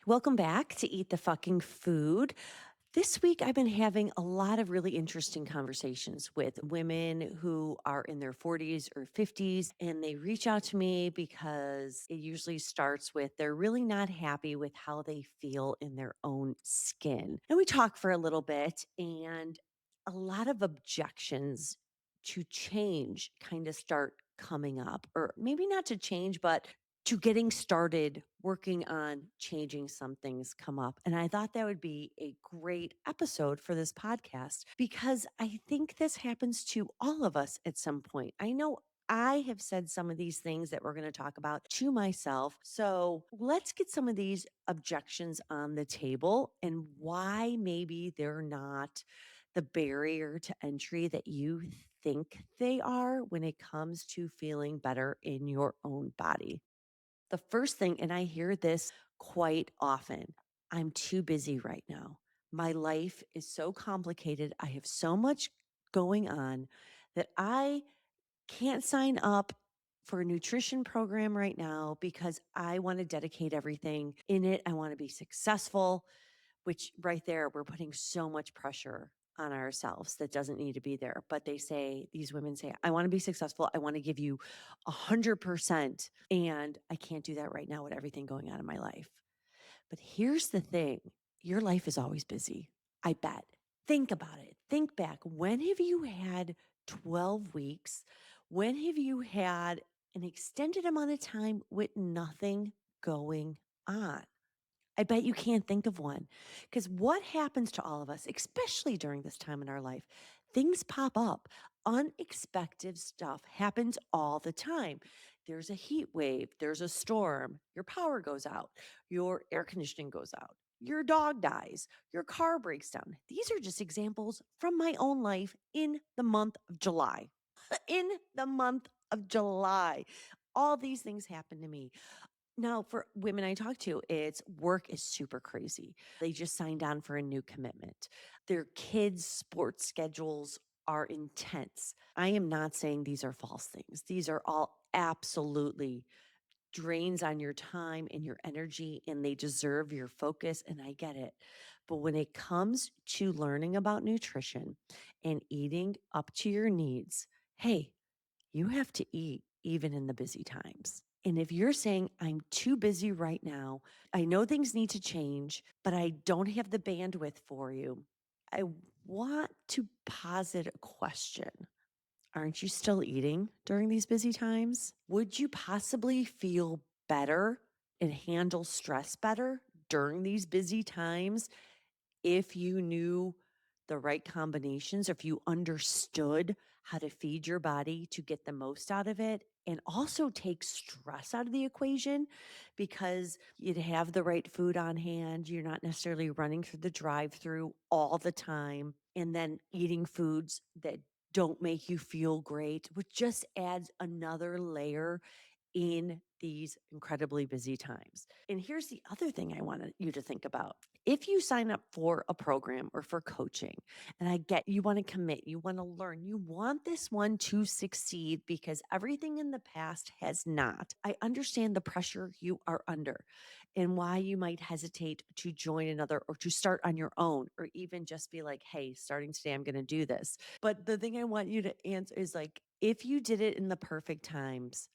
Welcome back to Eat the Fucking Food. This week, I've been having a lot of really interesting conversations with women who are in their 40s or 50s, and they reach out to me because it usually starts with they're really not happy with how they feel in their own skin. And we talk for a little bit, and a lot of objections to change kind of start coming up, or maybe not to change, but to getting started working on changing some things come up. And I thought that would be a great episode for this podcast because I think this happens to all of us at some point. I know I have said some of these things that we're going to talk about to myself. So let's get some of these objections on the table and why maybe they're not the barrier to entry that you think they are when it comes to feeling better in your own body. The first thing, and I hear this quite often, I'm too busy right now. My life is so complicated. I have so much going on that I can't sign up for a nutrition program right now because I want to dedicate everything in it. I want to be successful, which right there, we're putting so much pressure on ourselves that doesn't need to be there. But these women say, I want to be successful. I want to give you 100%. And I can't do that right now with everything going on in my life. But here's the thing, your life is always busy. I bet. Think about it. Think back. When have you had 12 weeks? When have you had an extended amount of time with nothing going on? I bet you can't think of one. Because what happens to all of us, especially during this time in our life, things pop up. Unexpected stuff happens all the time. There's a heat wave, there's a storm, your power goes out, your air conditioning goes out, your dog dies, your car breaks down. These are just examples from my own life in the month of July. In the month of July, all these things happen to me. Now, for women I talk to, it's work is super crazy. They just signed on for a new commitment. Their kids' sports schedules are intense. I am not saying these are false things. These are all absolutely drains on your time and your energy, and they deserve your focus. And I get it. But when it comes to learning about nutrition and eating up to your needs, hey, you have to eat even in the busy times. And if you're saying, I'm too busy right now, I know things need to change, but I don't have the bandwidth for you, I want to posit a question. Aren't you still eating during these busy times? Would you possibly feel better and handle stress better during these busy times if you knew the right combinations, if you understood how to feed your body to get the most out of it and also take stress out of the equation because you'd have the right food on hand. You're not necessarily running through the drive through all the time and then eating foods that don't make you feel great, which just adds another layer in these incredibly busy times. And here's the other thing I wanted you to think about. If you sign up for a program or for coaching, and I get you want to commit, you want to learn, you want this one to succeed because everything in the past has not. I understand the pressure you are under and why you might hesitate to join another or to start on your own or even just be like, hey, starting today, I'm going to do this. But the thing I want you to answer is like, if you did it in the perfect times,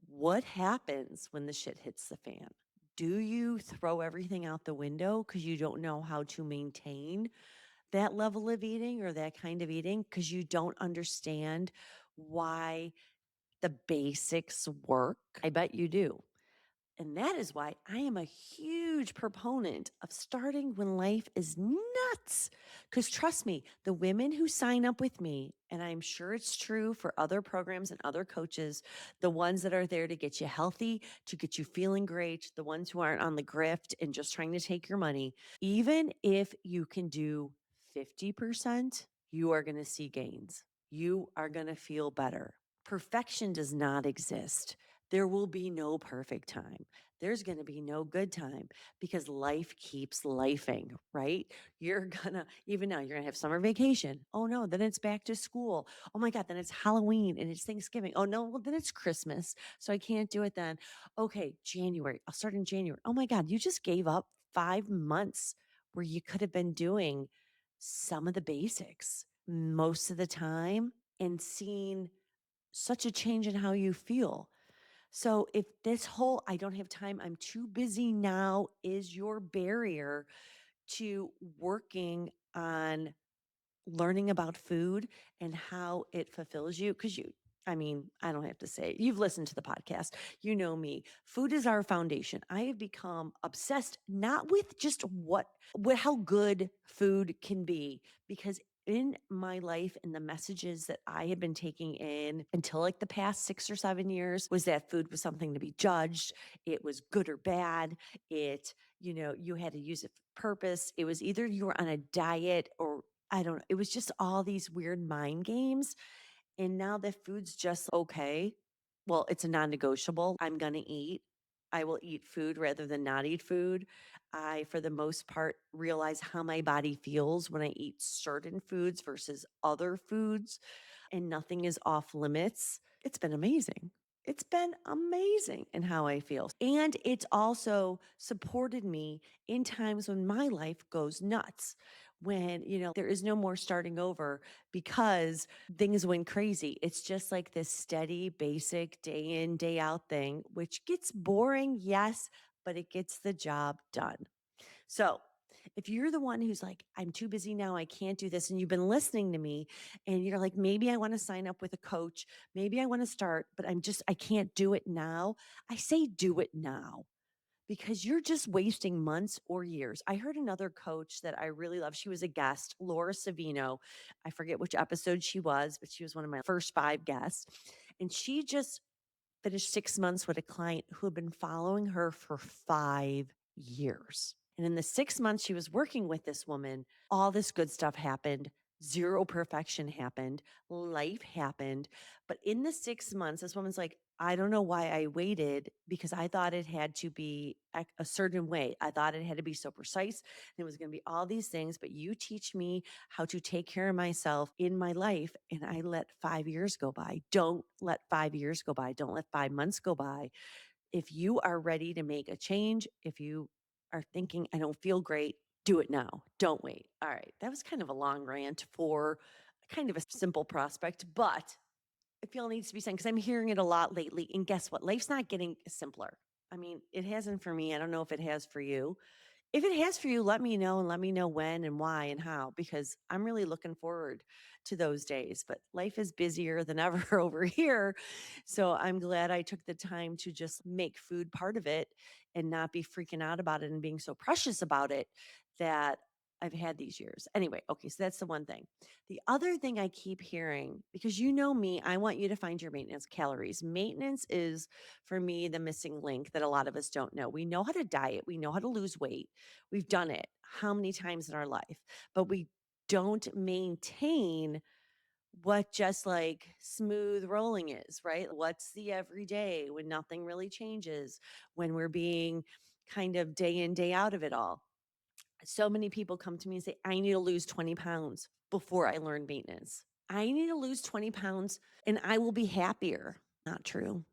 what happens when the shit hits the fan? Do you throw everything out the window because you don't know how to maintain that level of eating or that kind of eating because you don't understand why the basics work? I bet you do. And that is why I am a huge proponent of starting when life is nuts. Because trust me, the women who sign up with me, and I'm sure it's true for other programs and other coaches, the ones that are there to get you healthy, to get you feeling great, the ones who aren't on the grift and just trying to take your money, even if you can do 50%, you are going to see gains. You are going to feel better. Perfection does not exist. There will be no perfect time. There's going to be no good time because life keeps lifing, right? You're gonna, even now, you're gonna have summer vacation. Oh no, then it's back to school. Oh my God, then it's Halloween and it's Thanksgiving. Oh no, well, then it's Christmas. So I can't do it then. Okay, January. I'll start in January. Oh my God, you just gave up 5 months where you could have been doing some of the basics most of the time and seen such a change in how you feel. So if this whole "I don't have time, I'm too busy now" is your barrier to working on learning about food and how it fulfills you, because I don't have to say it. You've listened to the podcast. You know me. Food is our foundation. I have become obsessed not with just how good food can be, because in my life and the messages that I had been taking in until like the past 6 or 7 years was that food was something to be judged. It was good or bad. You had to use it for purpose. It was either you were on a diet or I don't know. It was just all these weird mind games. And now that food's just okay. Well, it's a non-negotiable. I'm going to eat. I will eat food rather than not eat food. I, for the most part, realize how my body feels when I eat certain foods versus other foods, and nothing is off limits. It's been amazing. It's been amazing in how I feel. And it's also supported me in times when my life goes nuts, when, there is no more starting over because things went crazy. It's just like this steady, basic day in, day out thing, which gets boring, yes, but it gets the job done. So, if you're the one who's like, "I'm too busy now, I can't do this," and you've been listening to me and you're like, "Maybe I want to sign up with a coach, maybe I want to start, but I can't do it now." I say do it now, because you're just wasting months or years. I heard another coach that I really love. She was a guest, Laura Savino. I forget which episode she was, but she was one of my first 5 guests. And she just finished 6 months with a client who had been following her for 5 years. And in the 6 months she was working with this woman, all this good stuff happened. Zero perfection happened. Life happened. But in the 6 months, this woman's like, "I don't know why I waited, because I thought it had to be a certain way. I thought it had to be so precise. And it was going to be all these things. But you teach me how to take care of myself in my life." And I let 5 years go by. Don't let 5 years go by. Don't let 5 months go by. If you are ready to make a change, if you are thinking, "I don't feel great," do it now. Don't wait. All right. That was kind of a long rant for kind of a simple prospect, but I feel it needs to be said because I'm hearing it a lot lately. And guess what? Life's not getting simpler. I mean, it hasn't for me. I don't know if it has for you. If it has for you, let me know, and let me know when and why and how, because I'm really looking forward to those days. But life is busier than ever over here. So I'm glad I took the time to just make food part of it and not be freaking out about it and being so precious about it that I've had these years. Anyway, okay, so that's the one thing. The other thing I keep hearing, because you know me, I want you to find your maintenance calories. Maintenance is, for me, the missing link that a lot of us don't know. We know how to diet, we know how to lose weight. We've done it how many times in our life, but we don't maintain what just like smooth rolling is, right? What's the everyday when nothing really changes, when we're being kind of day in, day out of it all. So many people come to me and say, "I need to lose 20 pounds before I learn maintenance. I need to lose 20 pounds and I will be happier." Not true.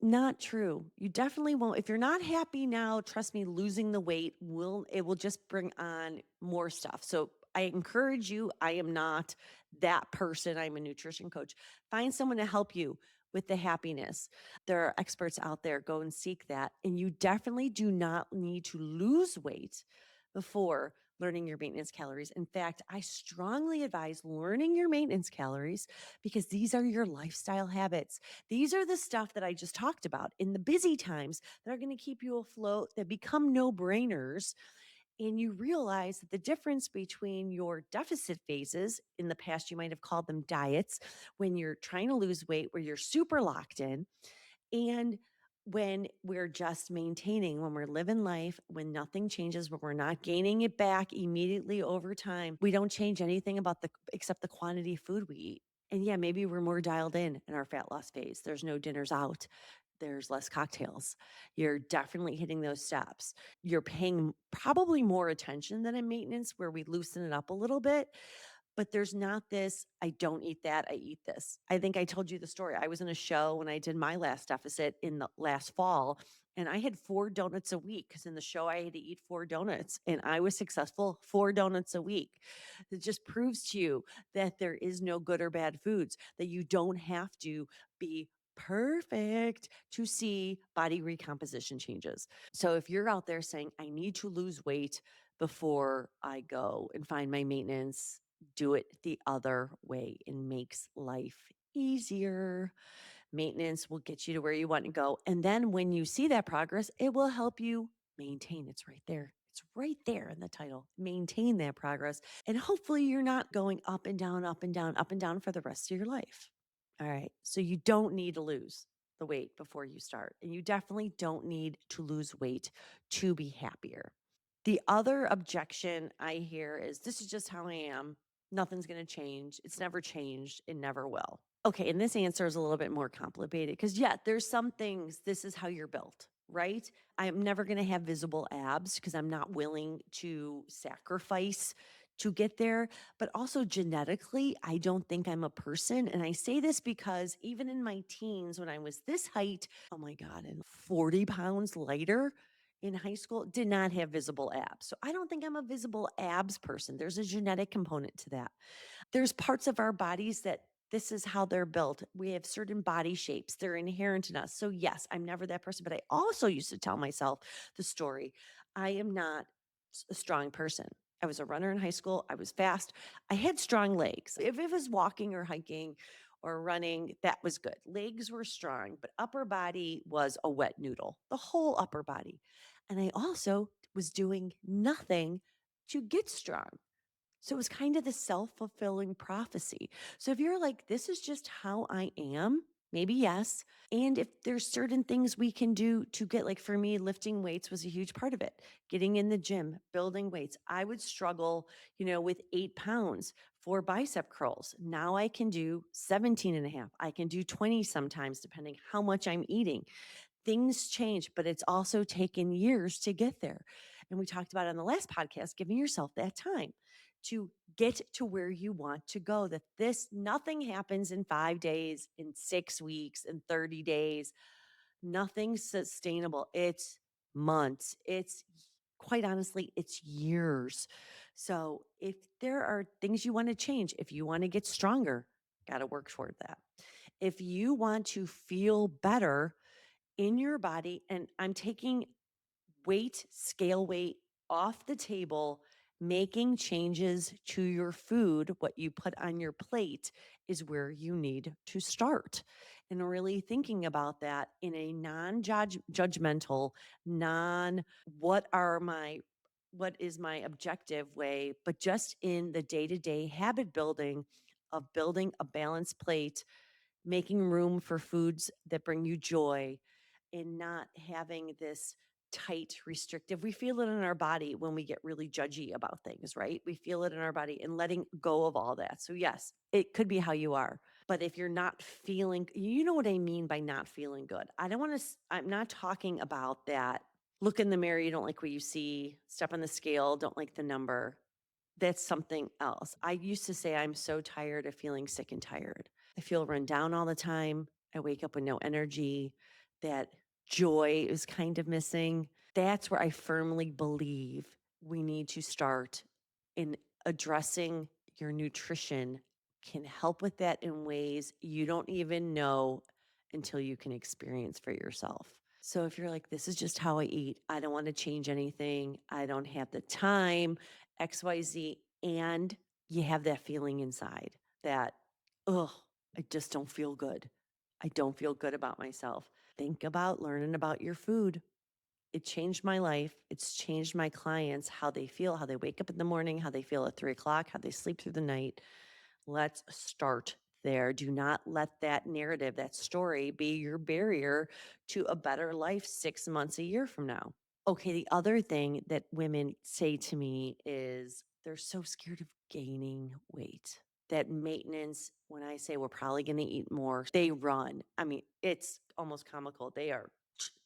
Not true. You definitely won't. If you're not happy now, trust me, losing the weight will just bring on more stuff. So I encourage you, I am not that person. I'm a nutrition coach. Find someone to help you with the happiness. There are experts out there. Go and seek that. And you definitely do not need to lose weight before learning your maintenance calories. In fact, I strongly advise learning your maintenance calories, because these are your lifestyle habits. These are the stuff that I just talked about in the busy times that are going to keep you afloat, that become no brainers. And you realize that the difference between your deficit phases, in the past, you might have called them diets, when you're trying to lose weight, where you're super locked in, and when we're just maintaining, when we're living life, when nothing changes, when we're not gaining it back immediately over time, we don't change anything about except the quantity of food we eat. And yeah, maybe we're more dialed in our fat loss phase. There's no dinners out. There's less cocktails. You're definitely hitting those steps. You're paying probably more attention than in maintenance, where we loosen it up a little bit. But there's not this, "I don't eat that, I eat this." I think I told you the story. I was in a show when I did my last deficit in the last fall, And I had 4 donuts a week because in the show I had to eat 4 donuts and I was successful 4 donuts a week. It just proves to you that there is no good or bad foods, that you don't have to be perfect to see body recomposition changes. So if you're out there saying, I need to lose weight before I go and find my maintenance, do it the other way. It makes life easier. Maintenance will get you to where you want to go. And then when you see that progress, it will help you maintain. It's right there. It's right there in the title. Maintain that progress. And hopefully you're not going up and down, up and down, up and down for the rest of your life. All right. So you don't need to lose the weight before you start. And you definitely don't need to lose weight to be happier. The other objection I hear is this is just how I am. Nothing's going to change. It's never changed. It never will. Okay, and this answer is a little bit more complicated because, yeah, there's some things, this is how you're built, right? I'm never going to have visible abs because I'm not willing to sacrifice to get there. But also genetically, I don't think I'm a person. And I say this because even in my teens, when I was this height, oh my God, and 40 pounds lighter in high school, did not have visible abs. So I don't think I'm a visible abs person. There's a genetic component to that. There's parts of our bodies that this is how they're built. We have certain body shapes, they're inherent in us. So, yes, I'm never that person. But I also used to tell myself the story I am not a strong person. I was a runner in high school. I was fast. I had strong legs. If it was walking or hiking or running, that was good. Legs were strong, but upper body was a wet noodle, the whole upper body. And I also was doing nothing to get strong. So it was kind of the self-fulfilling prophecy. So if you're like, this is just how I am, maybe yes. And if there's certain things we can do to get, like for me, lifting weights was a huge part of it. Getting in the gym, building weights. I would struggle, with 8 pounds for bicep curls. Now I can do 17 and a half. I can do 20 sometimes, depending how much I'm eating. Things change, but it's also taken years to get there. And we talked about on the last podcast, giving yourself that time to get to where you want to go. That nothing happens in 5 days, in 6 weeks, in 30 days. Nothing's sustainable. It's months. It's quite honestly, it's years. So if there are things you want to change, if you want to get stronger, got to work toward that. If you want to feel better, in your body, and I'm taking scale weight off the table, making changes to your food, what you put on your plate is where you need to start. And really thinking about that in a non-judgmental, non what is my objective way, but just in the day-to-day habit building of building a balanced plate, making room for foods that bring you joy, and not having this tight, restrictive. We feel it in our body when we get really judgy about things, right? We feel it in our body and letting go of all that. So, yes, it could be how you are. But if you're not feeling, you know what I mean by not feeling good. I'm not talking about that. Look in the mirror, you don't like what you see, step on the scale, don't like the number. That's something else. I used to say, I'm so tired of feeling sick and tired. I feel run down all the time. I wake up with no energy. That joy is kind of missing. That's where I firmly believe we need to start in addressing your nutrition can help with that in ways you don't even know until you can experience for yourself. So if you're like, this is just how I eat, I don't want to change anything, I don't have the time, XYZ, and you have that feeling inside that, ugh, I just don't feel good. I don't feel good about myself. Think about learning about your food. It changed my life. It's changed my clients, how they feel, how they wake up in the morning, how they feel at 3 o'clock, how they sleep through the night. Let's start there. Do not let that narrative, that story be your barrier to a better life 6 months, a year from now. Okay, the other thing that women say to me is they're so scared of gaining weight. That maintenance, when I say we're probably going to eat more, they run. I mean, it's almost comical. They are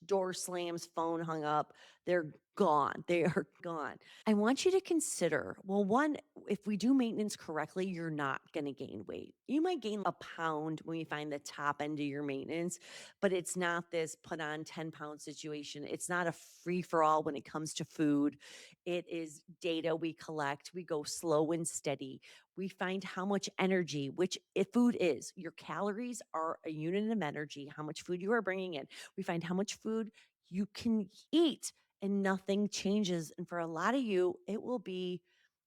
door slams, phone hung up. They're gone. They are gone. I want you to consider, well, one, if we do maintenance correctly, you're not going to gain weight. You might gain a pound when you find the top end of your maintenance, but it's not this put on 10-pound situation. It's not a free for all when it comes to food. It is data we collect. We go slow and steady. We find how much energy, which if food is, your calories are a unit of energy, how much food you are bringing in. We find how much food you can eat and nothing changes. And for a lot of you, it will be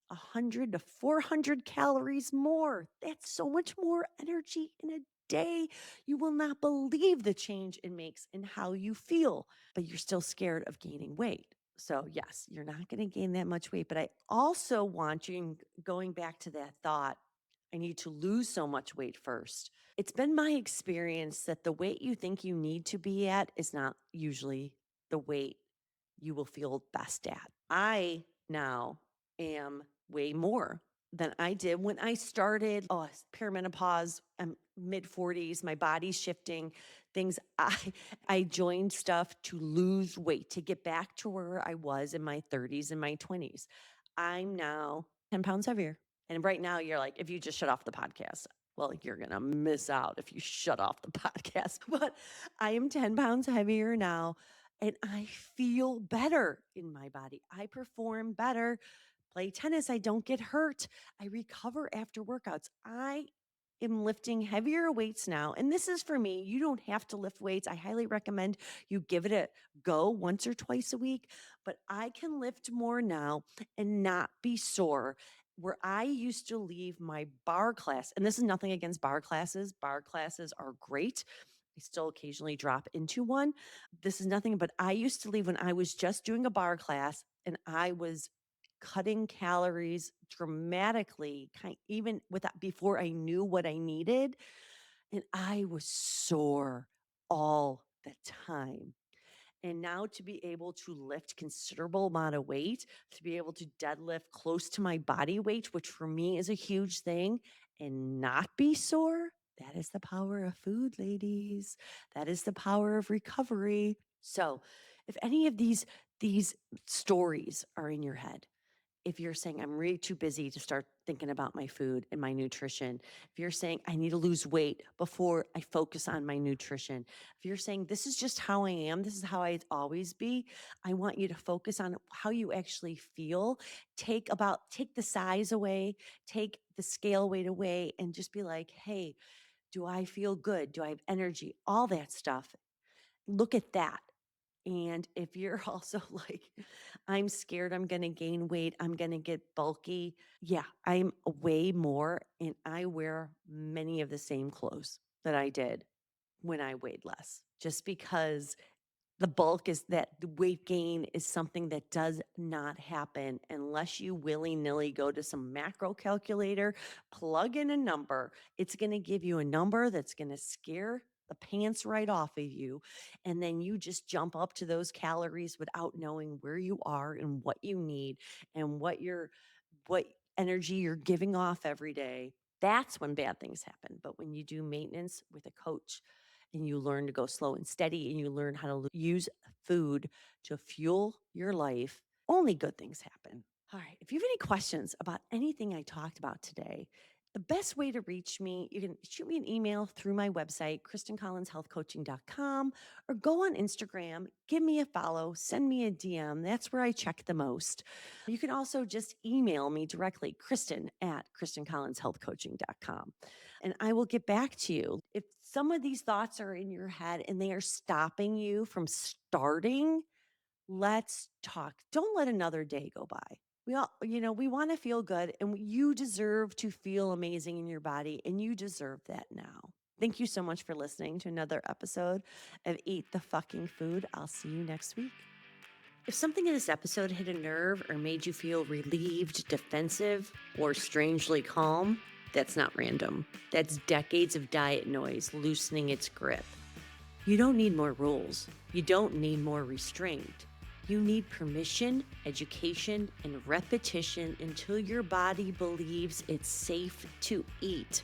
100 to 400 calories more. That's so much more energy in a day. You will not believe the change it makes in how you feel, but you're still scared of gaining weight. So, yes, you're not going to gain that much weight. But I also want you, going back to that thought, I need to lose so much weight first. It's been my experience that the weight you think you need to be at is not usually the weight you will feel best at. I now am way more than I did when I started. Oh, perimenopause, I'm mid 40s, my body's shifting, things. I joined stuff to lose weight, to get back to where I was in my 30s and my 20s. I'm now 10 pounds heavier. And right now you're like, if you just shut off the podcast, well, you're going to miss out if you shut off the podcast. But I am 10 pounds heavier now and I feel better in my body. I perform better. Play tennis, I don't get hurt. I recover after workouts. I am lifting heavier weights now. And this is for me. You don't have to lift weights. I highly recommend you give it a go once or twice a week, but I can lift more now and not be sore. Where I used to leave my bar class, and this is nothing against bar classes. Bar classes are great. I still occasionally drop into one. This is nothing, but I used to leave when I was just doing a bar class and I was cutting calories dramatically, even without before I knew what I needed. And I was sore all the time. And now to be able to lift considerable amount of weight, to be able to deadlift close to my body weight, which for me is a huge thing, and not be sore, that is the power of food, ladies. That is the power of recovery. So, if any of these stories are in your head, if you're saying I'm really too busy to start thinking about my food and my nutrition, if you're saying I need to lose weight before I focus on my nutrition, if you're saying this is just how I am, this is how I'd always be, I want you to focus on how you actually feel. Take the size away, take the scale weight away, and just be like, hey, do I feel good? Do I have energy? All that stuff. Look at that. And if you're also like, I'm scared I'm going to gain weight, I'm going to get bulky. Yeah, I'm way more. And I wear many of the same clothes that I did when I weighed less, just because the bulk is that the weight gain is something that does not happen unless you willy-nilly go to some macro calculator, plug in a number. It's going to give you a number that's going to scare the pants right off of you. And then you just jump up to those calories without knowing where you are and what you need and what energy you're giving off every day. That's when bad things happen. But when you do maintenance with a coach, and you learn to go slow and steady and you learn how to use food to fuel your life, only good things happen. All right. If you have any questions about anything I talked about today, the best way to reach me, you can shoot me an email through my website, KristinCollinsHealthCoaching.com, or go on Instagram, give me a follow, send me a DM. That's where I check the most. You can also just email me directly, Kristin@KristinCollinsHealthCoaching.com, and I will get back to you. If some of these thoughts are in your head and they are stopping you from starting, let's talk. Don't let another day go by. We all, we want to feel good and you deserve to feel amazing in your body and you deserve that now. Thank you so much for listening to another episode of Eat the Fucking Food. I'll see you next week. If something in this episode hit a nerve or made you feel relieved, defensive, or strangely calm, that's not random. That's decades of diet noise loosening its grip. You don't need more rules. You don't need more restraint. You need permission, education, and repetition until your body believes it's safe to eat.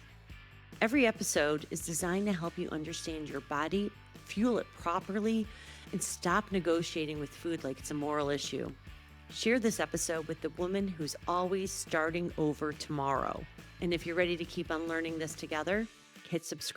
Every episode is designed to help you understand your body, fuel it properly, and stop negotiating with food like it's a moral issue. Share this episode with the woman who's always starting over tomorrow. And if you're ready to keep unlearning this together, hit subscribe.